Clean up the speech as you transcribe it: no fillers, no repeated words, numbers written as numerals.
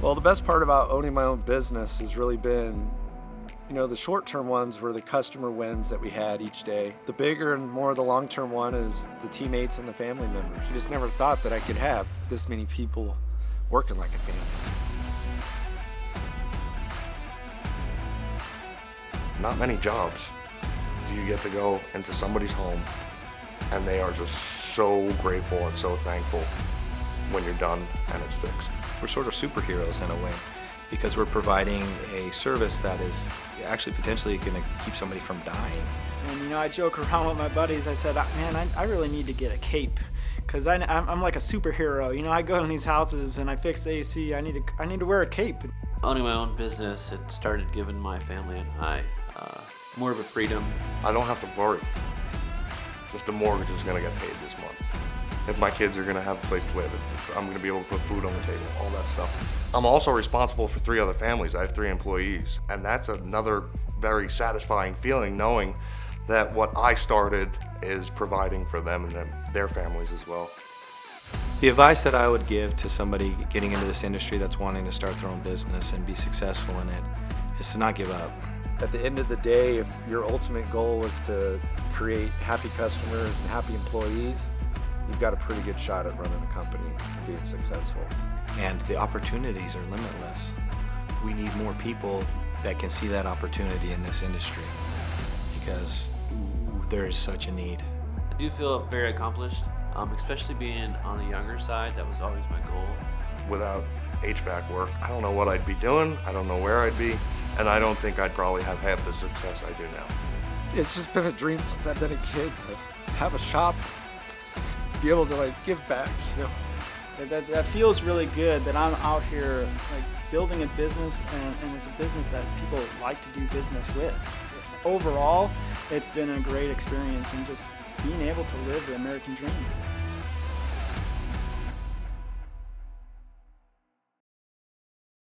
Well, the best part about owning my own business has really been, the short-term ones were the customer wins that we had each day. The bigger and more the long-term one is the teammates and the family members. You just never thought that I could have this many people working like a family. Not many jobs do you get to go into somebody's home and they are just so grateful and so thankful when you're done and it's fixed. We're sort of superheroes in a way because we're providing a service that is actually potentially going to keep somebody from dying. And I joke around with my buddies. I said, man, I really need to get a cape because I'm like a superhero. I go in these houses and I fix the AC. I need to wear a cape. Owning my own business, it started giving my family and I more of a freedom. I don't have to worry if the mortgage is going to get paid this month, if my kids are going to have a place to live, if I'm going to be able to put food on the table, all that stuff. I'm also responsible for 3 other families. I have 3 employees, and that's another very satisfying feeling, knowing that what I started is providing for them and their families as well. The advice that I would give to somebody getting into this industry that's wanting to start their own business and be successful in it is to not give up. At the end of the day, if your ultimate goal is to create happy customers and happy employees, you've got a pretty good shot at running a company and being successful. And the opportunities are limitless. We need more people that can see that opportunity in this industry because there is such a need. I do feel very accomplished, especially being on the younger side. That was always my goal. Without HVAC work, I don't know what I'd be doing, I don't know where I'd be, and I don't think I'd probably have half the success I do now. It's just been a dream since I've been a kid to have a shop, be able to give back, That feels really good that I'm out here building a business and it's a business that people like to do business with. Overall, it's been a great experience and just being able to live the American dream.